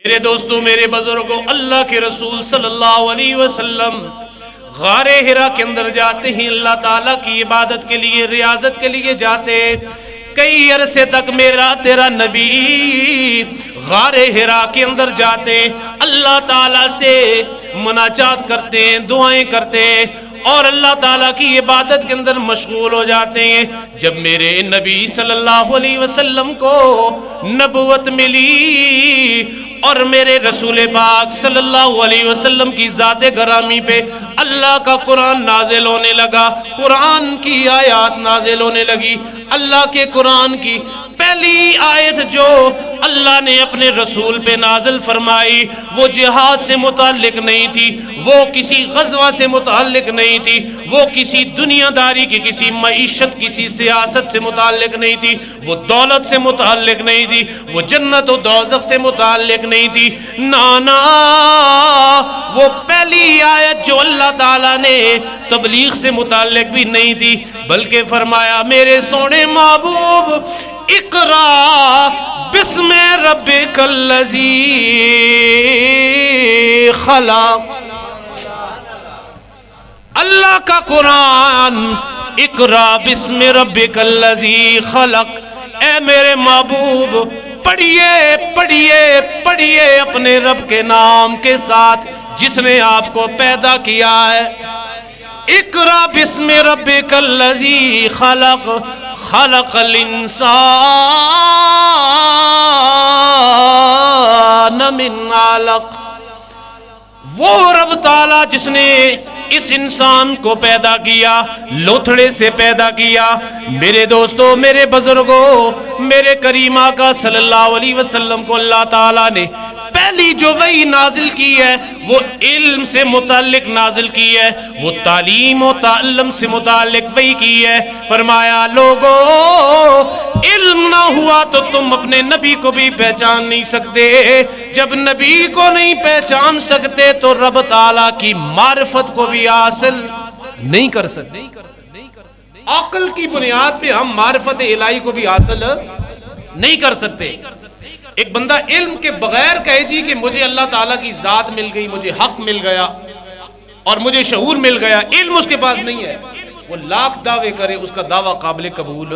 میرے دوستوں، میرے بزرگوں، اللہ کے رسول صلی اللہ علیہ وسلم غار ہرا کے اندر جاتے ہیں، اللہ تعالیٰ کی عبادت کے لیے، ریاضت کے لیے جاتے۔ کئی عرصے تک میرا تیرا نبی غار ہرا کے اندر جاتے، اللہ تعالیٰ سے مناجات کرتے ہیں، دعائیں کرتے ہیں اور اللہ تعالیٰ کی عبادت کے اندر مشغول ہو جاتے ہیں۔ جب میرے نبی صلی اللہ علیہ وسلم کو نبوت ملی اور میرے رسول پاک صلی اللہ علیہ وسلم کی ذات گرامی پہ اللہ کا قرآن نازل ہونے لگا، قرآن کی آیات نازل ہونے لگی۔ اللہ کے قرآن کی پہلی آیت جو اللہ نے اپنے رسول پہ نازل فرمائی وہ جہاد سے متعلق نہیں تھی، وہ کسی غزوہ سے متعلق نہیں تھی، وہ کسی دنیا داری کی، کسی معیشت، کسی سیاست سے متعلق نہیں تھی، وہ دولت سے متعلق نہیں تھی، وہ جنت و دوزخ سے متعلق نہیں تھی۔ نانا، وہ پہلی آیت جو اللہ تعالیٰ نے تبلیغ سے متعلق بھی نہیں تھی، بلکہ فرمایا میرے سونے محبوب اقرا بسم ربک الذی خلق، اللہ کا قرآن، اقرا بسم ربک الذی خلق۔ اے میرے محبوب پڑھیے پڑھیے پڑھیے اپنے رب کے نام کے ساتھ جس نے آپ کو پیدا کیا ہے۔ اقرا بسم ربک الذی خلق، خلق الانسان من علق۔ وہ رب تعالیٰ جس نے اس انسان کو پیدا کیا، لوتھڑے سے پیدا کیا۔ میرے دوستو، میرے بزرگوں، میرے کریم آقا صلی اللہ علیہ وسلم کو اللہ تعالیٰ نے پہلی جو وحی نازل کی ہے وہ علم سے متعلق نازل کی ہے، وہ تعلیم و تعلم سے متعلق وحی کی ہے۔ فرمایا لوگو، علم نہ ہوا تو تم اپنے نبی کو بھی پہچان نہیں سکتے، جب نبی کو نہیں پہچان سکتے تو رب تعالیٰ کی معرفت کو بھی حاصل نہیں کر سکتے۔ عقل کی بنیاد پہ ہم معرفت الہی کو بھی حاصل نہیں کر سکتے۔ ایک بندہ علم کے بغیر کہے جی کہ مجھے اللہ تعالیٰ کی ذات مل گئی، مجھے حق مل گیا اور مجھے شعور مل گیا، علم اس کے پاس نہیں ہے، وہ لاکھ دعوے کرے، اس کا دعویٰ قابل قبول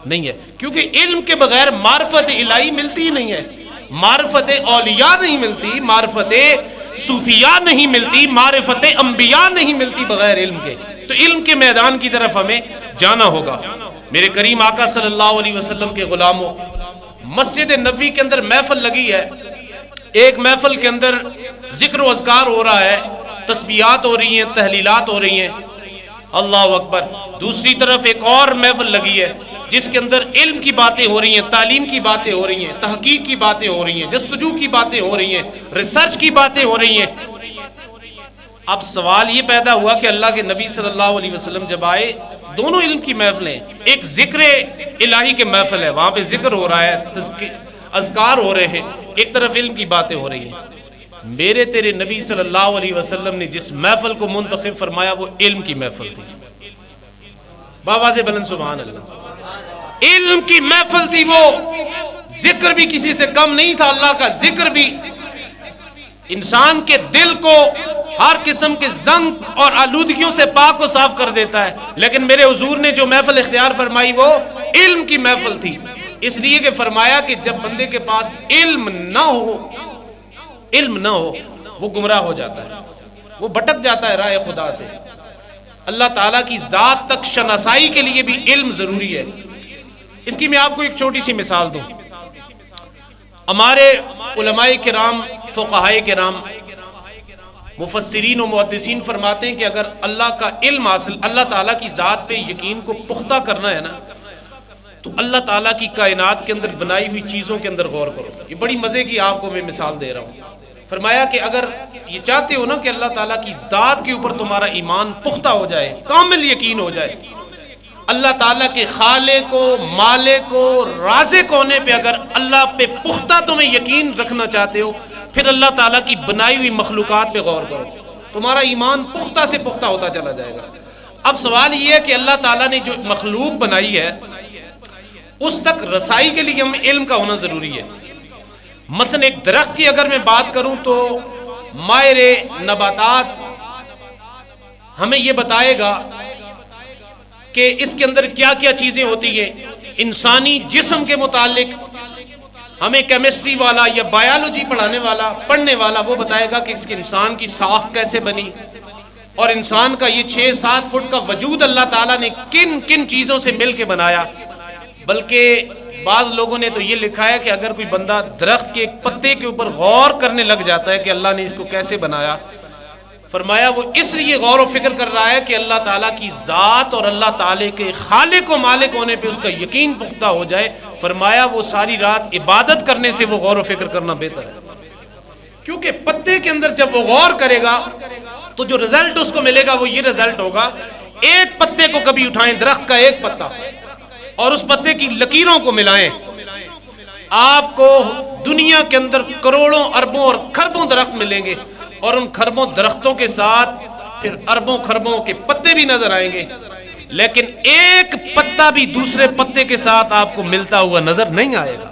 نہیں ہے، کیونکہ علم کے بغیر معرفت الہی ملتی ہی نہیں ہے، معرفت اولیاء نہیں ملتی، معرفت صوفیاء نہیں ملتی، معرفت انبیاء نہیں ملتی بغیر علم کے۔ تو علم کے میدان کی طرف ہمیں جانا ہوگا۔ میرے کریم آقا صلی اللہ علیہ وسلم کے غلاموں، مسجد نبوی کے اندر محفل لگی ہے، ایک محفل کے اندر ذکر و اذکار ہو رہا ہے، تسبیحات ہو رہی ہیں، تحلیلات ہو رہی ہیں، اللہ اکبر۔ دوسری طرف ایک اور محفل لگی ہے جس کے اندر علم کی باتیں ہو رہی ہیں، تعلیم کی باتیں ہو رہی ہیں، تحقیق کی باتیں ہو رہی ہیں، جستجو کی باتیں ہو رہی ہیں، ریسرچ کی باتیں ہو رہی ہیں۔ اب سوال یہ پیدا ہوا کہ اللہ کے نبی صلی اللہ علیہ وسلم جب آئے، دونوں علم کی محفلیں، ایک ذکر الہی کے محفل ہے، وہاں پہ ذکر ہو رہا ہے، اذکار ہو رہے ہیں، ایک طرف علم کی باتیں ہو رہی ہیں۔ میرے تیرے نبی صلی اللہ علیہ وسلم نے جس محفل کو منتخب فرمایا وہ علم کی محفل تھی۔ بابا سے بلند سبحان اللہ، علم کی محفل تھی وہ، ذکر بھی کسی سے کم نہیں تھا، اللہ کا ذکر بھی انسان کے دل کو ہر قسم کے زنگ اور آلودگیوں سے پاک و صاف کر دیتا ہے، لیکن میرے حضور نے جو محفل اختیار فرمائی وہ علم کی محفل تھی، اس لیے کہ فرمایا کہ جب بندے کے پاس علم نہ ہو، علم نہ ہو، وہ گمراہ ہو جاتا ہے، وہ بھٹک جاتا ہے راہ خدا سے۔ اللہ تعالیٰ کی ذات تک شناسائی کے لیے بھی علم ضروری ہے۔ اس کی میں آپ کو ایک چھوٹی سی مثال دوں۔ ہمارے علماء کرام، فقہائے کرام، مفسرین و محدثین فرماتے ہیں کہ اگر اللہ کا علم حاصل، اللہ تعالیٰ کی ذات پہ یقین کو پختہ کرنا ہے نا، تو اللہ تعالیٰ کی کائنات کے اندر بنائی ہوئی چیزوں کے اندر غور کرو۔ یہ بڑی مزے کی آپ کو میں مثال دے رہا ہوں۔ فرمایا کہ اگر یہ چاہتے ہو نا کہ اللہ تعالیٰ کی ذات کے اوپر تمہارا ایمان پختہ ہو جائے، کامل یقین ہو جائے، اللہ تعالیٰ کے خالق کو، مالک کو، رازق ہونے پہ اگر اللہ پہ پختہ تمہیں یقین رکھنا چاہتے ہو، پھر اللہ تعالیٰ کی بنائی ہوئی مخلوقات پہ غور کرو، تمہارا ایمان پختہ سے پختہ ہوتا چلا جائے گا۔ اب سوال یہ ہے کہ اللہ تعالیٰ نے جو مخلوق بنائی ہے اس تک رسائی کے لیے ہمیں علم کا ہونا ضروری ہے۔ مثلا ایک درخت کی اگر میں بات کروں تو ماہر نباتات ہمیں یہ بتائے گا کہ اس کے اندر کیا کیا چیزیں ہوتی ہیں. انسانی جسم کے متعلق ہمیں کیمسٹری والا یا بایولوجی پڑھنے والا وہ بتائے گا کہ اس کے انسان کی ساخت کیسے بنی، اور انسان کا یہ 6-7 فٹ کا وجود اللہ تعالیٰ نے کن کن چیزوں سے مل کے بنایا. بلکہ بعض لوگوں نے تو یہ لکھا ہے کہ اگر کوئی بندہ درخت کے ایک پتے کے اوپر غور کرنے لگ جاتا ہے کہ اللہ نے اس کو کیسے بنایا، فرمایا وہ اس لیے غور و فکر کر رہا ہے کہ اللہ تعالیٰ کی ذات اور اللہ تعالیٰ کے خالق و مالک ہونے پہ اس کا یقین پختہ ہو جائے. فرمایا وہ ساری رات عبادت کرنے سے وہ غور و فکر کرنا بہتر ہے، کیونکہ پتے کے اندر جب وہ غور کرے گا تو جو رزلٹ اس کو ملے گا وہ یہ رزلٹ ہوگا. ایک پتے کو کبھی اٹھائیں، درخت کا ایک پتا، اور اس پتے کی لکیروں کو ملائیں، آپ کو دنیا کے اندر کروڑوں اربوں اور کھربوں درخت ملیں گے، اور ان کھربوں درختوں کے ساتھ پھر اربوں کھربوں کے پتے بھی نظر آئیں گے، لیکن ایک پتا بھی دوسرے پتے کے ساتھ آپ کو ملتا ہوا نظر نہیں آئے گا.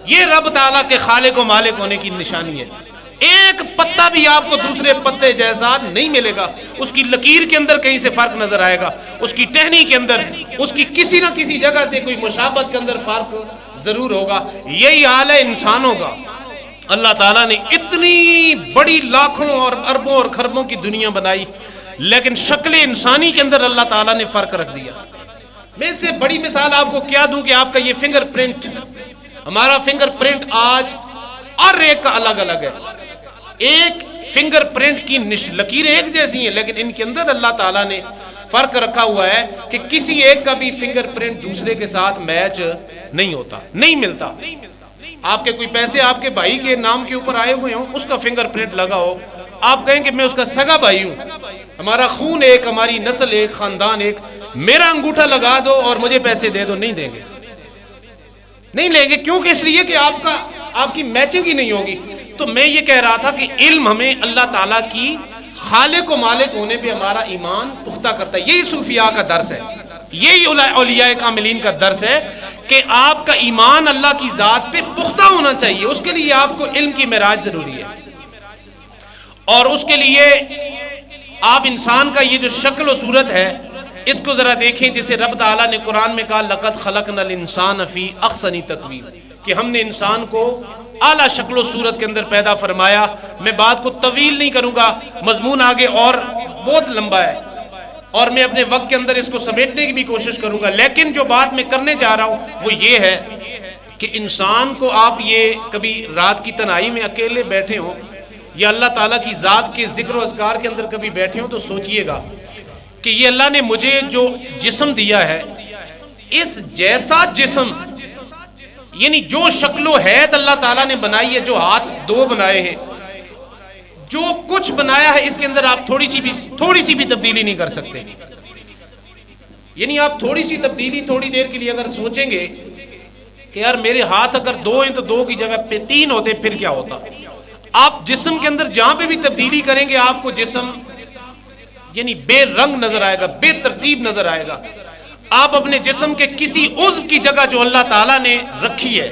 یہ رب تعالیٰ کے خالق و مالک ہونے کی نشانی ہے. ایک پتا بھی آپ کو دوسرے پتے جیسا نہیں ملے گا، اس کی لکیر کے اندر کہیں سے فرق نظر آئے گا، اس کی ٹہنی کے اندر، اس کی کسی نہ کسی جگہ سے کوئی مشابہت کے اندر فرق ضرور ہوگا. یہی حال ہے انسانوں کا. اللہ تعالیٰ نے اتنی بڑی لاکھوں اور اربوں اور کھربوں کی دنیا بنائی، لیکن شکل انسانی کے اندر اللہ تعالیٰ نے فرق رکھ دیا. میں اس سے بڑی مثال آپ کو کیا دوں کہ آپ کا یہ فنگر پرنٹ، ہمارا فنگر پرنٹ آج ہر ایک کا الگ الگ ہے. ایک فنگر پرنٹ کی لکیریں ایک جیسی ہیں، لیکن ان کے اندر اللہ تعالیٰ نے فرق رکھا ہوا ہے کہ کسی ایک کا بھی فنگر پرنٹ دوسرے کے ساتھ میچ نہیں ہوتا، نہیں ملتا. آپ کے کوئی پیسے آپ کے بھائی کے نام کے اوپر آئے ہوئے ہوں، اس کا فنگر پرنٹ لگا ہو، آپ کہیں کہ میں اس کا سگا بھائی ہوں، ہمارا خون ایک، ہماری نسل ایک، خاندان ایک، میرا انگوٹھا لگا دو اور مجھے پیسے دے دو، نہیں دیں گے، نہیں لیں گے. کیوں کہ اس لیے کہ آپ کی میچنگ ہی نہیں ہوگی. تو میں یہ کہہ رہا تھا کہ علم ہمیں اللہ تعالیٰ کی خالق و مالک ہونے پہ ہمارا ایمان پختہ کرتا ہے. یہی صوفیاء کا درس ہے، یہی اولیاء کاملین کا درس ہے کہ آپ کا ایمان اللہ کی ذات پہ پختہ ہونا چاہیے. اس کے لیے آپ کو علم کی معراج ضروری ہے، اور اس کے لیے آپ انسان کا یہ جو شکل و صورت ہے اس کو ذرا دیکھیں. جسے رب تعالیٰ نے قرآن میں کہا لَقَدْ خَلَقْنَا الْإِنسَانَ فِي أَحْسَنِ تَقْوِيمٍ، کہ ہم نے انسان کو اعلیٰ شکل و صورت کے اندر پیدا فرمایا. میں بات کو طویل نہیں کروں گا، مضمون آگے اور بہت لمبا ہے، اور میں اپنے وقت کے اندر اس کو سمیٹنے کی بھی کوشش کروں گا. لیکن جو بات میں کرنے جا رہا ہوں وہ یہ ہے کہ انسان کو آپ یہ کبھی رات کی تنہائی میں اکیلے بیٹھے ہوں یا اللہ تعالیٰ کی ذات کے ذکر و اذکار کے اندر کبھی بیٹھے ہوں تو سوچئے گا کہ یہ اللہ نے مجھے جو جسم دیا ہے، اس جیسا جسم، یعنی جو شکل و حیت اللہ تعالیٰ نے بنائی ہے، جو ہاتھ 2 بنائے ہیں، جو کچھ بنایا ہے، اس کے اندر آپ تھوڑی سی بھی تبدیلی نہیں کر سکتے. یعنی آپ تھوڑی سی تبدیلی تھوڑی دیر کے لیے اگر سوچیں گے کہ یار میرے ہاتھ اگر 2 ہیں تو 2 کی جگہ پہ 3 ہوتے پھر کیا ہوتا. آپ جسم کے اندر جہاں پہ بھی تبدیلی کریں گے آپ کو جسم یعنی بے رنگ نظر آئے گا، بے ترتیب نظر آئے گا. آپ اپنے جسم کے کسی عضو کی جگہ جو اللہ تعالیٰ نے رکھی ہے،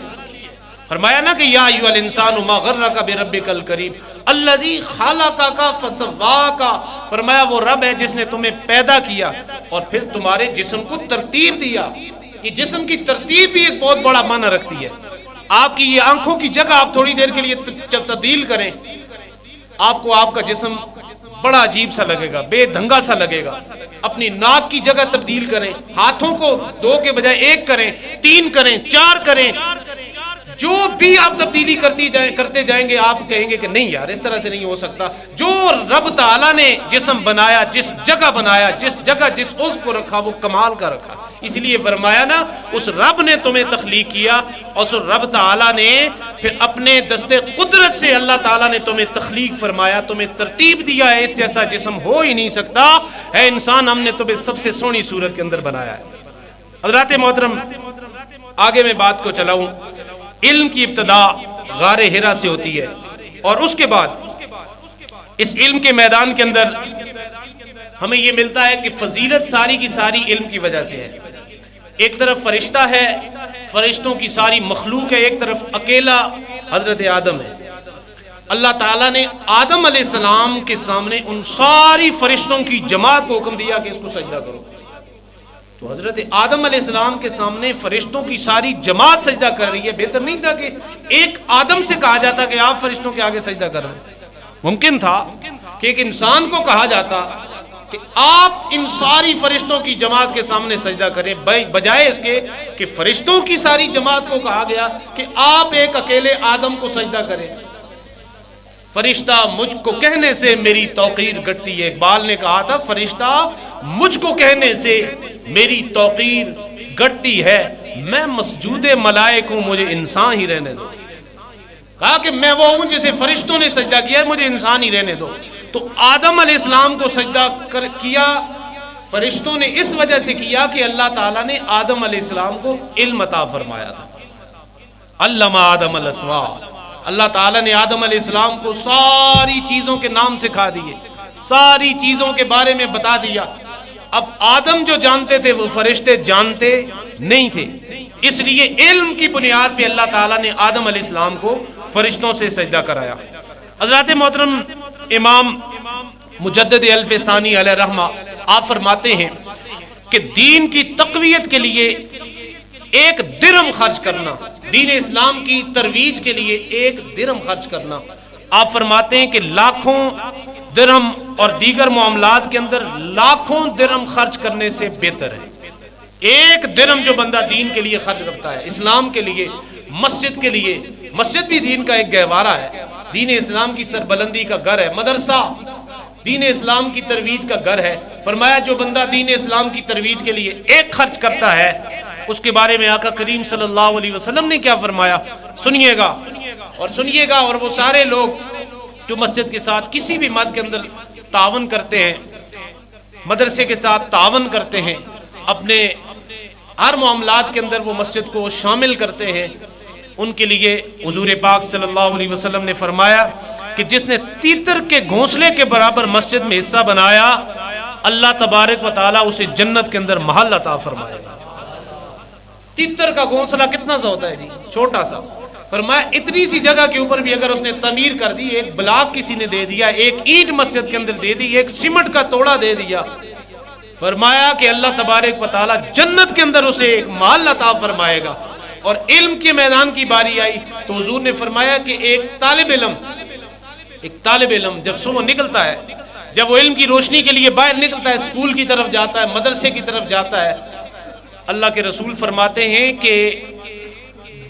فرمایا نا کہ یا ایھا الانسان ما غرک بربک الکریم الذی خلقک فسواک، فرمایا وہ رب ہے جس نے تمہیں پیدا کیا اور پھر تمہارے جسم کو ترتیب دیا. یہ جسم کی ترتیب بھی ایک بہت بڑا معنی رکھتی ہے. آپ کی یہ آنکھوں کی جگہ آپ تھوڑی دیر کے لیے جب تبدیل کریں، آپ کو آپ کا جسم بڑا عجیب سا لگے گا، بے ڈھنگا سا لگے گا. اپنی ناک کی جگہ تبدیل کریں، ہاتھوں کو 2 کے بجائے 1 کریں، 3 کریں، 4 کریں، جو بھی آپ تبدیلی کرتے جائیں گے آپ کہیں گے کہ نہیں یار اس طرح سے نہیں ہو سکتا. جو رب تعالیٰ نے جسم بنایا، جس جگہ بنایا، جس جگہ جس عضو کو رکھا وہ کمال کا رکھا. اس لیے فرمایا نا اس رب نے تمہیں تخلیق کیا، اور اس رب تعالیٰ نے پھر اپنے دستے قدرت سے اللہ تعالیٰ نے تمہیں تخلیق فرمایا، تمہیں ترتیب دیا ہے. اس جیسا جسم ہو ہی نہیں سکتا. اے انسان ہم نے تمہیں سب سے سونی صورت کے اندر بنایا ہے. حضرات محترم آگے میں بات کو چلاؤں. علم کی ابتدا غار حرا سے ہوتی ہے، اور اس کے بعد اس علم کے میدان کے اندر ہمیں یہ ملتا ہے کہ فضیلت ساری کی ساری علم کی وجہ سے ہے. ایک طرف فرشتہ ہے، فرشتوں کی ساری مخلوق ہے، ایک طرف اکیلا حضرت آدم ہے۔ اللہ تعالیٰ نے آدم علیہ السلام کے سامنے ان ساری فرشتوں کی جماعت کو حکم دیا کہ اس کو سجدہ کرو۔ تو حضرت آدم علیہ السلام کے سامنے فرشتوں کی ساری جماعت سجدہ کر رہی ہے، بہتر نہیں تھا کہ ایک آدم سے کہا جاتا کہ آپ فرشتوں کے آگے سجدہ کر رہے ہیں؟ ممکن تھا کہ ایک انسان کو کہا جاتا کہ آپ ان ساری فرشتوں کی جماعت کے سامنے سجدہ کریں، بجائے اس کے کہ فرشتوں کی ساری جماعت کو کہا گیا کہ آپ ایک اکیلے آدم کو سجدہ کریں۔ فرشتہ مجھ کو کہنے سے میری توقیر گھٹتی ہے، اقبال نے کہا تھا فرشتہ مجھ کو کہنے سے میری توقیر گھٹتی ہے، میں مسجود ملائک ہوں، مجھے انسان ہی رہنے دو۔ کہا کہ میں وہ ہوں جسے فرشتوں نے سجدہ کیا ہے، مجھے انسان ہی رہنے دو۔ تو آدم علیہ السلام کو سجدہ کیا فرشتوں نے اس وجہ سے کیا کہ اللہ تعالیٰ نے آدم علیہ السلام کو علم عطا فرمایا تھا۔ علم آدم الاسماء، اللہ تعالیٰ نے آدم علیہ السلام کو ساری چیزوں کے نام سکھا دیے، ساری چیزوں کے بارے میں بتا دیا۔ اب آدم جو جانتے تھے وہ فرشتے جانتے نہیں تھے، اس لیے علم کی بنیاد پہ اللہ تعالیٰ نے آدم علیہ السلام کو فرشتوں سے سجدہ کرایا۔ حضرات محترم امام مجدد الف ثانی علیہ رحمہ آپ فرماتے ہیں کہ دین کی تقویت کے لیے ایک درہم خرچ کرنا، دین اسلام کی ترویج کے لیے ایک درہم خرچ کرنا، آپ فرماتے ہیں کہ لاکھوں درہم اور دیگر معاملات کے اندر لاکھوں درہم خرچ کرنے سے بہتر ہے ایک درہم جو بندہ دین کے لیے خرچ کرتا ہے، اسلام کے لیے، مسجد کے لیے۔ مسجد بھی دین کا ایک گہوارہ ہے، دین اسلام کی سربلندی کا گھر ہے، مدرسہ دین اسلام کی ترویج کا گھر ہے۔ فرمایا جو بندہ دین اسلام کی ترویج کے لیے ایک خرچ کرتا ہے، اس کے بارے میں آقا کریم صلی اللہ علیہ وسلم نے کیا فرمایا، سنیے گا اور وہ سارے لوگ جو مسجد کے ساتھ کسی بھی مد کے اندر تعاون کرتے ہیں، مدرسے کے ساتھ تعاون کرتے ہیں، اپنے ہر معاملات کے اندر وہ مسجد کو شامل کرتے ہیں، ان کے لیے حضور پاک صلی اللہ علیہ وسلم نے فرمایا کہ جس نے تیتر کے گھونسلے کے برابر مسجد میں حصہ بنایا، اللہ تبارک و تعالیٰ اسے جنت کے اندر محل عطا فرمائے گا۔ تیتر کا گھونسلہ کتنا سا ہوتا ہے جی؟ چھوٹا سا۔ فرمایا اتنی سی جگہ کے اوپر بھی اگر اس نے تعمیر کر دی، ایک بلاک کسی نے دے دیا، ایک اینٹ مسجد کے اندر دے دی، ایک سیمنٹ کا توڑا دے دیا، فرمایا کہ اللہ تبارک و تعالیٰ جنت کے اندر اسے ایک محل عطا فرمائے گا۔ اور علم کے میدان کی باری آئی تو حضور نے فرمایا کہ ایک طالب علم جب صبح نکلتا ہے، جب وہ علم کی روشنی کے لیے باہر نکلتا ہے، اسکول کی طرف جاتا ہے، مدرسے کی طرف جاتا ہے، اللہ کے رسول فرماتے ہیں کہ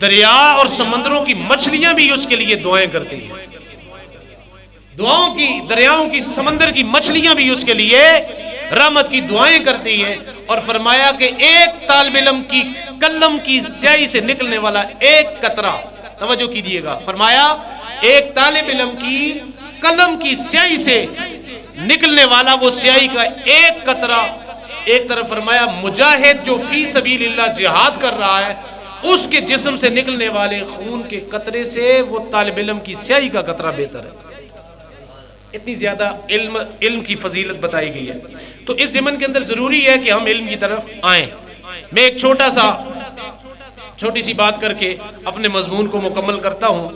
دریا اور سمندروں کی مچھلیاں بھی اس کے لیے دعائیں کرتی ہیں، دریاؤں کی سمندر کی مچھلیاں بھی اس کے لیے رحمت کی دعائیں کرتی ہیں۔ اور فرمایا کہ ایک طالب علم کی قلم کی سیاہی سے نکلنے والا ایک قطرہ، توجہ کیجیے گا، فرمایا ایک طالب علم کی قلم کی سیاہی سے نکلنے والا وہ سیاہی کا ایک قطرہ، ایک طرف فرمایا مجاہد جو فی سبیل اللہ جہاد کر رہا ہے، اس کے جسم سے نکلنے والے خون کے قطرے سے وہ طالب علم کی سیاہی کا قطرہ بہتر ہے۔ اتنی زیادہ علم کی فضیلت بتائی گئی ہے۔ تو اس ضمن کے اندر ضروری ہے کہ ہم علم کی طرف آئیں۔ میں ایک چھوٹی سی بات کر کے اپنے مضمون کو مکمل کرتا ہوں۔